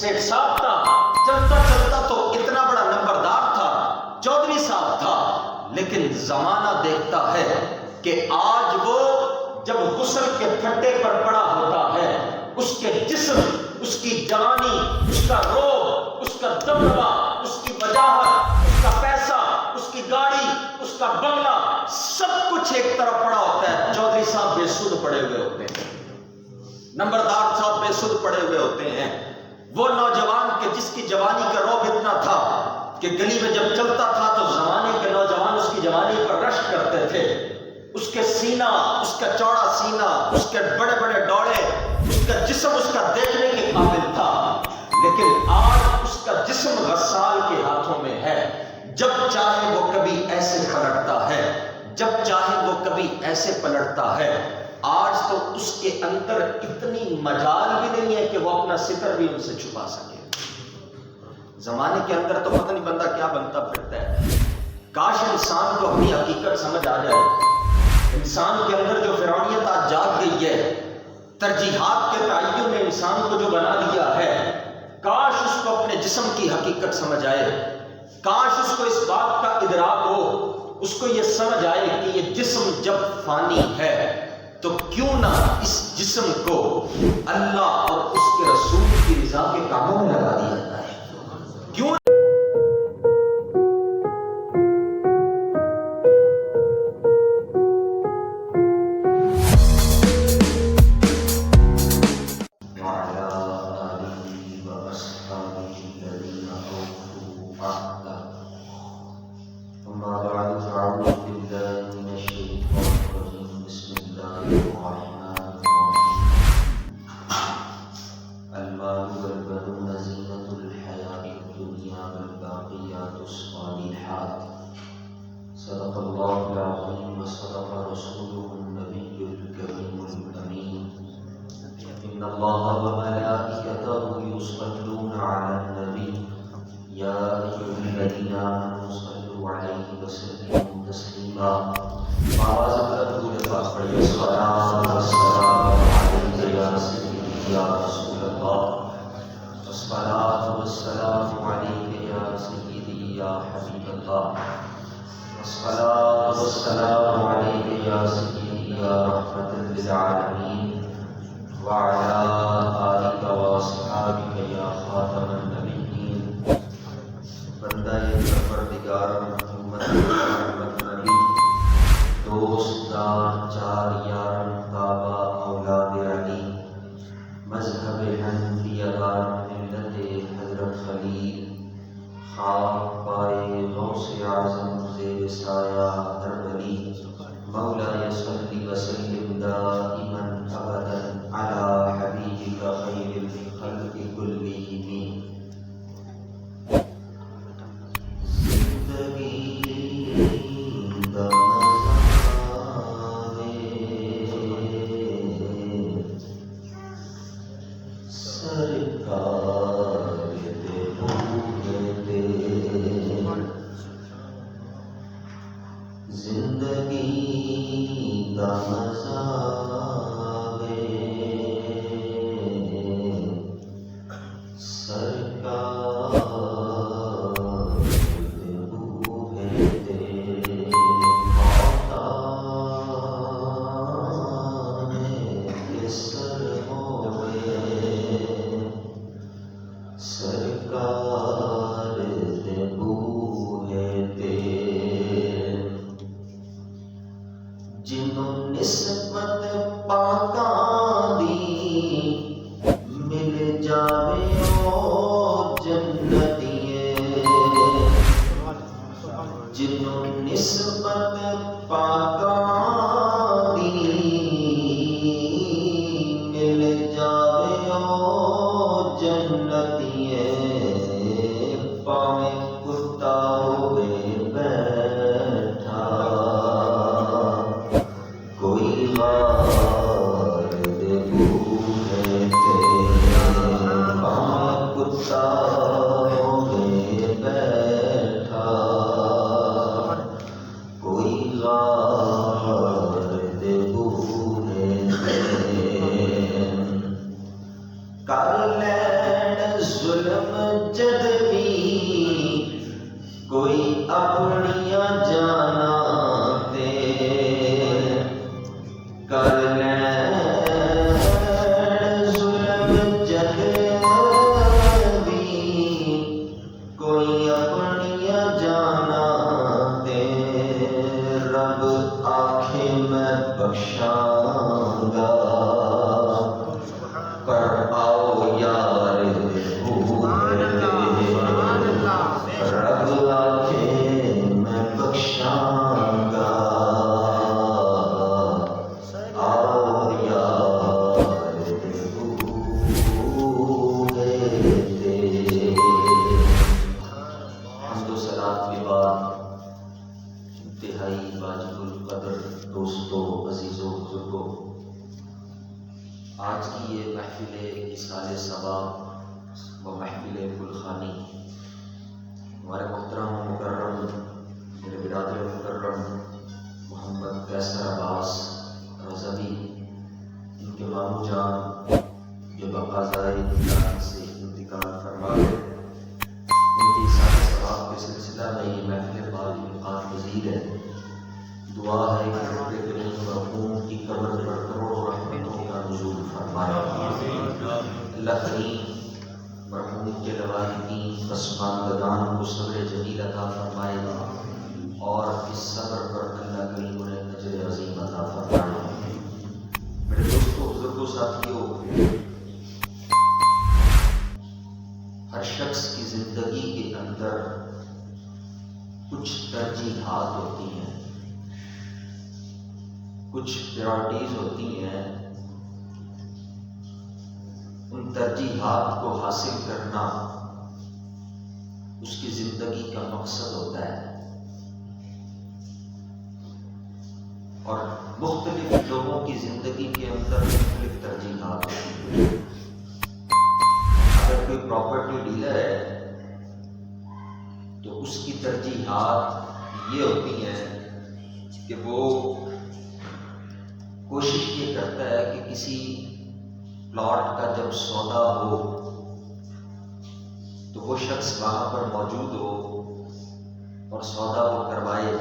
سیٹھ صاحب تھا، چلتا چلتا تو اتنا بڑا نمبردار تھا، چودھری صاحب تھا، لیکن زمانہ دیکھتا ہے کہ آج وہ جب غسل کے پھٹے پر پڑا ہوتا ہے، اس کے جسم، اس کی جوانی، اس کا روب، اس کا دبدبہ، اس کی وجاہت، اس کا پیسہ، اس کی گاڑی، اس کا بنگلہ، سب کچھ ایک طرف پڑا ہوتا ہے۔ چودھری صاحب بے سود پڑے ہوئے ہوتے ہیں، نمبردار صاحب بے سود پڑے ہوئے ہوتے ہیں۔ وہ نوجوان کہ جس کی جوانی کا روب اتنا تھا کہ گلی میں جب چلتا تھا تو زمانے کے نوجوان اس کی جوانی پر رشک کرتے تھے، اس کے سینہ، اس کا چوڑا سینہ، اس کے بڑے بڑے ڈوڑے، اس کا جسم اس کا دیکھنے کے قابل تھا، لیکن آج اس کا جسم غسال کے ہاتھوں میں ہے۔ جب چاہے وہ کبھی ایسے پلٹتا ہے، جب چاہے وہ کبھی ایسے پلٹتا ہے۔ آج تو اس کے اندر اتنی مجال بھی نہیں ہے کہ وہ اپنا ستر بھی ان سے چھپا سکے۔ زمانے کے اندر تو پتہ نہیں بندہ کیا بنتا پھرتا ہے۔ کاش انسان کو اپنی حقیقت سمجھ آ جائے۔ انسان کے اندر جو فرعونیت آج جاگ گئی ہے، ترجیحات کے تعین نے انسان کو جو بنا دیا ہے، کاش اس کو اپنے جسم کی حقیقت سمجھ آئے، کاش اس کو اس بات کا ادراک ہو، اس کو یہ سمجھ آئے کہ یہ جسم جب فانی ہے تو کیوں نہ اس جسم کو اللہ اور اس کے رسول کی رضا کے کاموں میں لگا دیا جائے۔ کیوں صدق اللہ العظیم وصدق رسوله النبی الکریم الامین ان اللہ وملائکته یصلون علی النبی یا ایھا الذین آمنوا صلوا علیہ وسلموا تسلیما۔ آواز بلند پاک پڑھیے، الصلاۃ والسلام علیک یا سیدی یا رسول اللہ، الصلاۃ والسلام علیک یا سیدی یا حبیب اللہ، الصلاۃ والسلام علیک یا سیدی یا رحمۃ للعالمین وعلی آلک واصحابک یا خاتم النبیین۔ بندہ پروردگار محمد نبی، دوست دار چار یاران بابا اولاد علی، مذہب حنفی دار ملت حضرت خلیل آج کی یہ محفل اصال ثواب و محفل گلخانی ہمارے محترم و مکرم میرے برادر مکرم محمد قیصر عباس رضوی، ان کے مامو جان جو بقاضائے انتقال سے انتقال فرما گئے، ان کی اصال ثواب کے سلسلہ میں یہ محفل بعد انعقاد پذیر ہے۔ دعا ہے کہ رب کریم مرحوم کی قبر پر کروڑوں رحمتوں کا نزول فرمائے۔ اللہ کریم مرحوم کے لواحقین پسماندگان کو صبر جمیل عطا فرمائے اور اس صبر پر اللہ کریم انہیں اجر عظیم عطا فرمائے۔ میرے دوستوں، بزرگوں، ساتھیوں، ہر شخص کی زندگی کے اندر کچھ ترجیحات ہوتی ہیں، کچھ پرائرٹیز ہوتی ہیں۔ ان ترجیحات کو حاصل کرنا اس کی زندگی کا مقصد ہوتا ہے، اور مختلف لوگوں کی زندگی کے اندر مختلف ترجیحات ہوتی ہیں۔ اگر کوئی پراپرٹی ڈیلر ہے تو اس کی ترجیحات یہ ہوتی ہیں کہ وہ کوشش یہ کرتا ہے کہ کسی پلاٹ کا جب سودا ہو تو وہ شخص وہاں پر موجود ہو اور سودا وہ کروائے،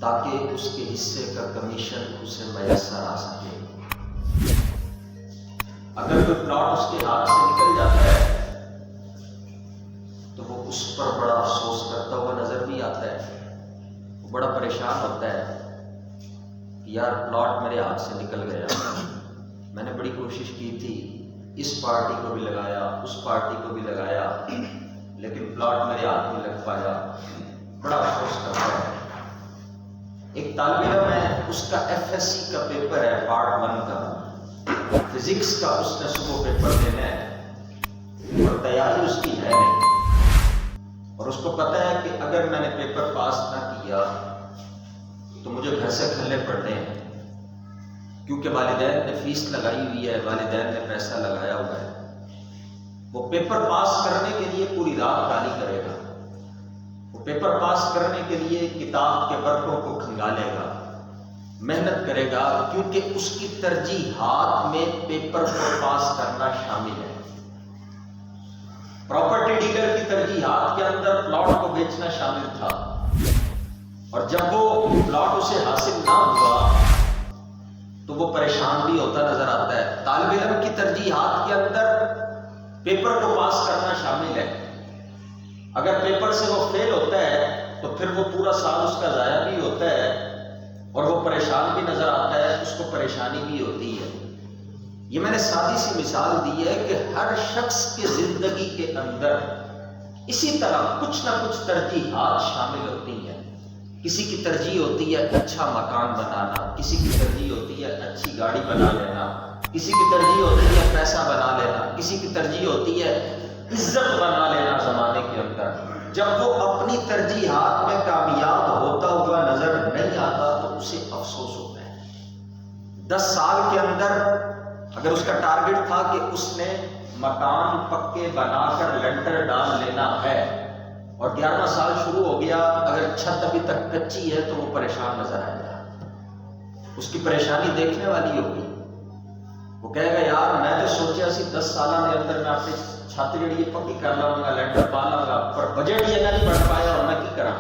تاکہ اس کے حصے کا کمیشن اسے میسر آ سکے۔ اگر کوئی پلاٹ اس کے ہاتھ سے نکل جاتا ہے تو وہ اس پر بڑا افسوس کرتا ہوا نظر بھی آتا ہے، وہ بڑا پریشان ہوتا ہے، یار پلاٹ میرے ہاتھ سے نکل گیا، میں نے بڑی کوشش کی تھی، اس پارٹی کو بھی لگایا، اس پارٹی کو بھی لگایا، لیکن پلاٹ میرے ہاتھ نہیں لگ پایا، بڑا افسوس کرتا ہے۔ ایک طالب علم ہے، اس کا FSC کا پیپر ہے، پارٹ 1 کا فزکس کا، اس نے صبح پیپر دینا ہے اور تیاری اس کی ہے نہیں، اور اس کو پتہ ہے کہ اگر میں نے پیپر پاس نہ کیا تو مجھے گھر سے کھلنے پڑنے ہیں، کیونکہ والدین نے فیس لگائی ہوئی ہے، والدین نے پیسہ لگایا ہوا ہے۔ وہ پیپر پاس کرنے کے لیے پوری رات کالی کرے گا، وہ پیپر پاس کرنے کے لیے کتاب کے برقوں کو کھنگالے گا، محنت کرے گا، کیونکہ اس کی ترجیحات میں پیپر کو پاس کرنا شامل ہے۔ پراپرٹی ڈیلر کی ترجیحات کے اندر پلاٹ کو بیچنا شامل تھا، اور جب وہ پلاٹ اسے حاصل نہ ہوا تو وہ پریشان بھی ہوتا نظر آتا ہے۔ طالب علم کی ترجیحات کے اندر پیپر کو پاس کرنا شامل ہے، اگر پیپر سے وہ فیل ہوتا ہے تو پھر وہ پورا سال اس کا ضائع بھی ہوتا ہے اور وہ پریشان بھی نظر آتا ہے، اس کو پریشانی بھی ہوتی ہے۔ یہ میں نے سادی سی مثال دی ہے کہ ہر شخص کی زندگی کے اندر اسی طرح کچھ نہ کچھ ترجیحات شامل ہوتی ہیں۔ کسی کی ترجیح ہوتی ہے اچھا مکان بنانا، کسی کی ترجیح ہوتی ہے اچھی گاڑی بنا لینا، کسی کی ترجیح ہوتی ہے پیسہ بنا لینا، کسی کی ترجیح ہوتی ہے عزت بنا لینا زمانے کے اندر۔ جب وہ اپنی ترجیحات میں کامیاب ہوتا ہوا نظر نہیں آتا تو اسے افسوس ہوتا ہے۔ 10 سال کے اندر اگر اس کا ٹارگٹ تھا کہ اس نے مکان پکے بنا کر لنٹر ڈال لینا ہے اور 11واں سال شروع ہو گیا، اگر چھت ابھی تک کچی ہے تو وہ پریشان نظر آئے گا، اس کی پریشانی دیکھنے والی ہوگی۔ وہ کہے گا یار میں تو سوچا سی 10 سالہ کے اندر میں اپنی چھت جڑی پکی کر لوں گا، لینڈر پا لوں گا، پر بجٹ یہ نہیں بڑھ پایا اور میں کی کرا۔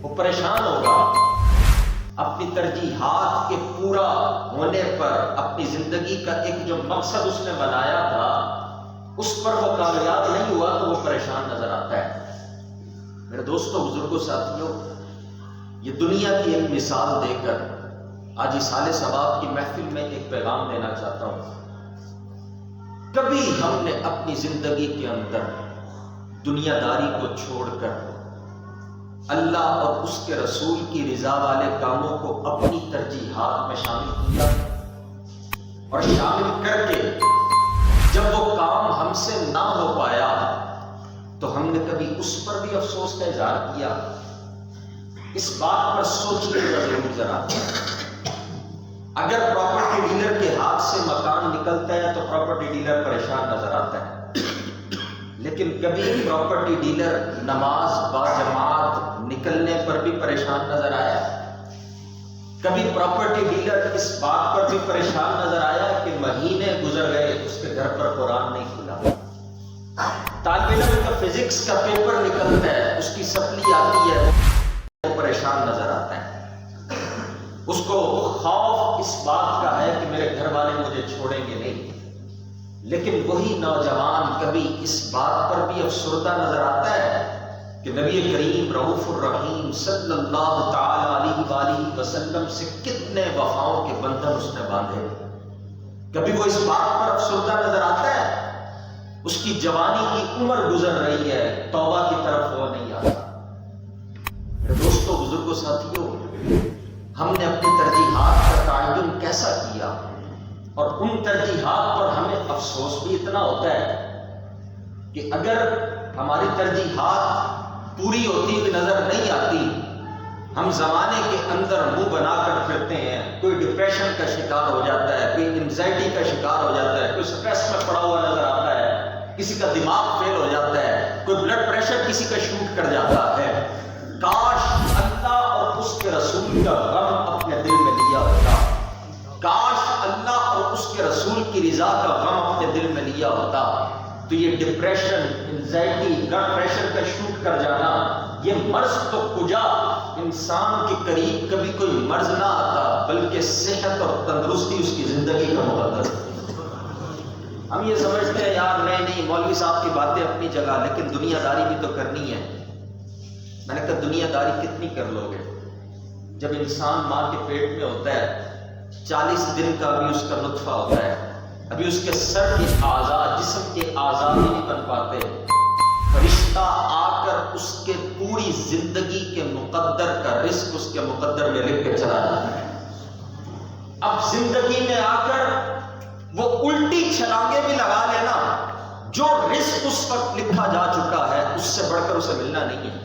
وہ پریشان ہوگا، اپنی ترجیحات کے پورا ہونے پر اپنی زندگی کا ایک جو مقصد اس نے بنایا تھا اس پر وہ کامیاب نہیں ہوا تو وہ پریشان نظر آتا ہے۔ میرے دوستوں، بزرگوں، ساتھیوں، یہ دنیا کی ایک مثال دے کر آج اصال ثواب کی محفل میں ایک پیغام دینا چاہتا ہوں۔ کبھی ہم نے اپنی زندگی کے اندر دنیا داری کو چھوڑ کر اللہ اور اس کے رسول کی رضا والے کاموں کو اپنی ترجیحات میں شامل کیا، اور شامل کر کے جب وہ کام ہم سے نہ ہو پایا تو ہم نے کبھی اس پر بھی افسوس کا اظہار کیا؟ اس بات پر سوچیے گا ضرور ذرا۔ اگر پراپرٹی ڈیلر کے ہاتھ سے مکان نکلتا ہے تو پراپرٹی ڈیلر پریشان نظر آتا ہے، لیکن کبھی پراپرٹی ڈیلر نماز باجماعت نکلنے پر بھی پریشان نظر آیا؟ کبھی پراپرٹی ڈیلر اس بات پر بھی پریشان نظر آیا کہ مہینے گزر گئے اس کے گھر پر قرآن نہیں کھلا؟ طالب علم کا فزکس کا پیپر نکلتا ہے، اس کی سپلی آتی ہے، وہ پریشان نظر آتا ہے، اس کو خوف اس بات کا ہے کہ میرے گھر والے مجھے چھوڑیں گے نہیں۔ لیکن وہی نوجوان کبھی اس بات پر بھی افسردہ نظر آتا ہے کہ نبی کریم رؤوف الرحیم صلی اللہ تعالی علیہ وآلہ وسلم سے کتنے وفاؤں کے بندھن اس نے باندھے۔ کبھی وہ اس بات پر افسردہ نظر آتا ہے، اس کی جوانی کی عمر گزر رہی ہے، توبہ کی طرف وہ نہیں آتا۔ میرے دوستو، بزرگوں، ساتھیوں، ہم نے اپنی ترجیحات کا تعین کیسا کیا، اور ان ترجیحات پر ہمیں افسوس بھی اتنا ہوتا ہے کہ اگر ہماری ترجیحات پوری ہوتی ہوئی نظر نہیں آتی، ہم زمانے کے اندر منہ بنا کر پھرتے ہیں، کوئی ڈپریشن کا شکار ہو جاتا ہے، کوئی انزائٹی کا شکار ہو جاتا ہے، کوئی سٹریس میں پڑا ہوا نظر آتا ہے، کسی کا دماغ فیل ہو جاتا ہے، کوئی بلڈ پریشر کسی کا شوٹ کر جاتا ہے۔ کاش اللہ اور اس کے رسول کا غم اپنے دل میں لیا ہوتا، کاش اللہ اور اس کے رسول کی رضا کا غم اپنے دل میں لیا ہوتا، تو یہ ڈپریشن، انزائٹی، بلڈ پریشر کا شوٹ کر جانا، یہ مرض تو کجا انسان کے قریب کبھی کوئی مرض نہ آتا، بلکہ صحت اور تندرستی اس کی زندگی کا مقدر۔ ہم یہ سمجھتے ہیں یار نہیں مولوی صاحب کی باتیں اپنی جگہ، لیکن دنیا داری بھی تو کرنی ہے۔ میں نے کہا دنیا داری کتنی کر لو گے؟ جب انسان ماں کے پیٹ میں ہوتا ہے 40 دن کا ابھی اس کا نطفہ ہوتا ہے، ابھی اس کے سر کے اعضاء، جسم کے اعضاء نہیں بن پاتے، فرشتہ آ کر اس کے پوری زندگی کے مقدر کا رزق اس کے مقدر میں لکھ کے چلا جاتا ہے۔ اب زندگی میں آ کر وہ الٹی چھلانگیں بھی لگا لینا، جو رزق اس وقت لکھا جا چکا ہے اس سے بڑھ کر اسے ملنا نہیں ہے،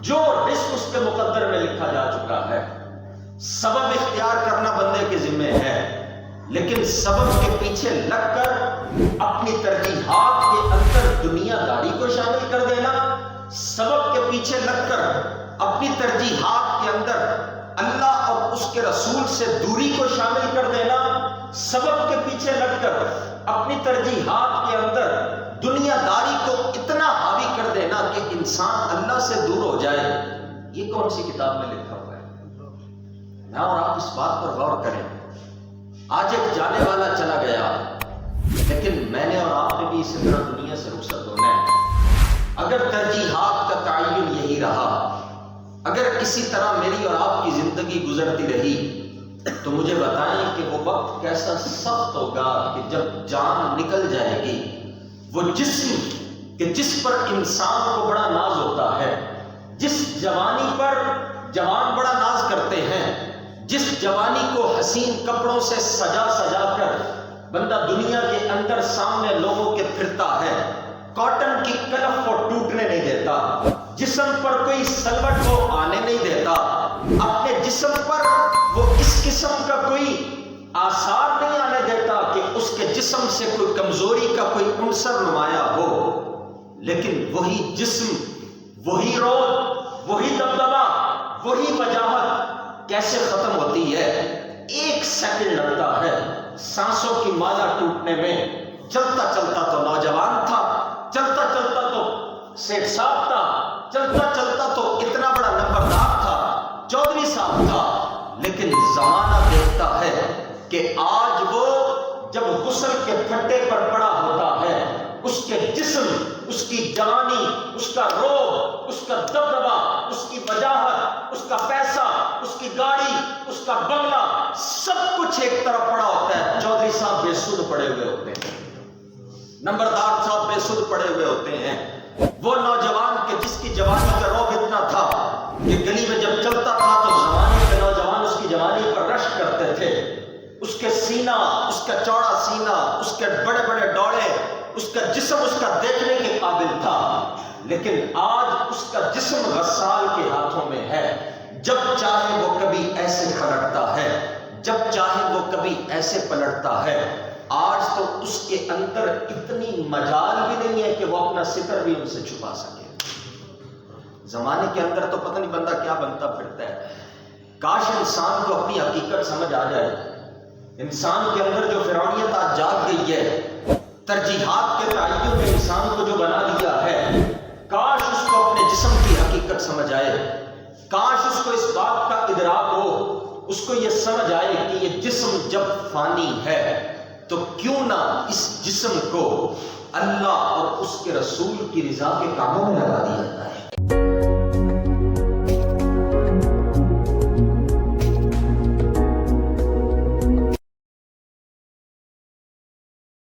جو رزق اس کے مقدر میں لکھا جا چکا ہے۔ سبب اختیار کرنا بندے کے ذمہ ہے، لیکن سبب کے پیچھے لگ کر اپنی ترجیحات کے اندر دنیا داری کو شامل کر دینا، سبب کے پیچھے لگ کر اپنی ترجیحات کے اندر اللہ اور اس کے رسول سے دوری کو شامل کر دینا، سبب کے پیچھے لگ کر اپنی ترجیحات کے اندر دنیا داری کو اتنا حاوی کر دینا کہ انسان اللہ سے دور ہو جائے۔ یہ کون سی کتاب میں لکھا ہوا ہے؟ میں اور آپ اس بات پر غور کریں۔ آج ایک جانے والا چلا گیا، لیکن میں نے اور آپ نے بھی اسی طرح دنیا سے رخصت ہونا ہے۔ اگر ترجیحات کا تعین یہی رہا، اگر اسی طرح میری اور آپ کی زندگی گزرتی رہی، تو مجھے بتائیں کہ وہ وقت کیسا سخت ہوگا کہ جب جان نکل جائے گی، وہ جسم کہ جس پر انسان کو بڑا ناز ہوتا ہے، جس جوانی پر جوان بڑا ناز کرتے ہیں، جس جوانی کو حسین کپڑوں سے سجا سجا کر بندہ دنیا کے اندر سامنے لوگوں کے پھرتا ہے، کاٹن کی کلف کو ٹوٹنے نہیں دیتا، جسم پر کوئی سلوٹ کو آنے نہیں دیتا، اپنے جسم پر وہ اس قسم کا کوئی آثار نہیں آنے دیتا کہ اس کے جسم سے کوئی کمزوری کا کوئی عنصر نمایاں ہو۔ لیکن وہی جسم، وہی روح، وہی دبدبہ، وہی وجاہت کیسے ختم ہوتی ہے؟ ایک سیکنڈ لگتا ہے سانسوں کی مالا ٹوٹنے میں۔ چلتا چلتا تو نوجوان تھا، چلتا چلتا تو سیٹ صاحب تھا، چلتا چلتا تو اتنا بڑا نمبردار تھا، چودھری صاحب تھا، لیکن زمانہ دیکھتا ہے کہ آج وہ جب غسل کے پھٹے پر پڑا ہوتا ہے، اس کے جسم، اس کی جوانی، اس کا روح، اس کا دبدبہ، اس کی وجاہت، اس کا پیسہ، اس کی گاڑی، اس کا بنگلہ، سب کچھ ایک طرف پڑا ہوتا ہے۔ چودھری صاحب بے سود پڑے ہوئے ہوتے ہیں، نمبردار صاحب بے سود پڑے ہوئے ہوتے ہیں۔ وہ نوجوان کہ جس کی جوانی کا روب اتنا تھا کہ گلی میں جب چلتا تھا تو زمانے کے نوجوان اس کی جوانی پر رشک کرتے تھے، اس کے سینہ، اس کا چوڑا سینہ، اس کے بڑے بڑے ڈوڑے، اس کا جسم اس کا دیکھنے کے قابل تھا، لیکن آج اس کا جسم غسال کے ہاتھوں میں ہے۔ جب چاہے وہ کبھی ایسے پلٹتا ہے، جب چاہے وہ کبھی ایسے پلٹتا ہے. آج تو اس کے اندر اتنی مجال بھی نہیں ہے کہ وہ اپنا ستر بھی ان سے چھپا سکے. زمانے کے اندر تو پتہ نہیں بندہ کیا بنتا پھرتا ہے. کاش انسان کو اپنی حقیقت سمجھ آ جائے. انسان کے اندر جو فرعونیت آج جاگ گئی ہے، ترجیحات کے تعین میں انسان کو جو بنا دیا ہے، کاش اس کو اپنے جسم کی حقیقت سمجھ آئے. کاش اس کو اس بات کا ادراک ہو، اس کو یہ سمجھ آئے کہ یہ جسم جب فانی ہے تو کیوں نہ اس جسم کو اللہ اور اس کے رسول کی رضا کے کاموں میں لگا دیا جائے.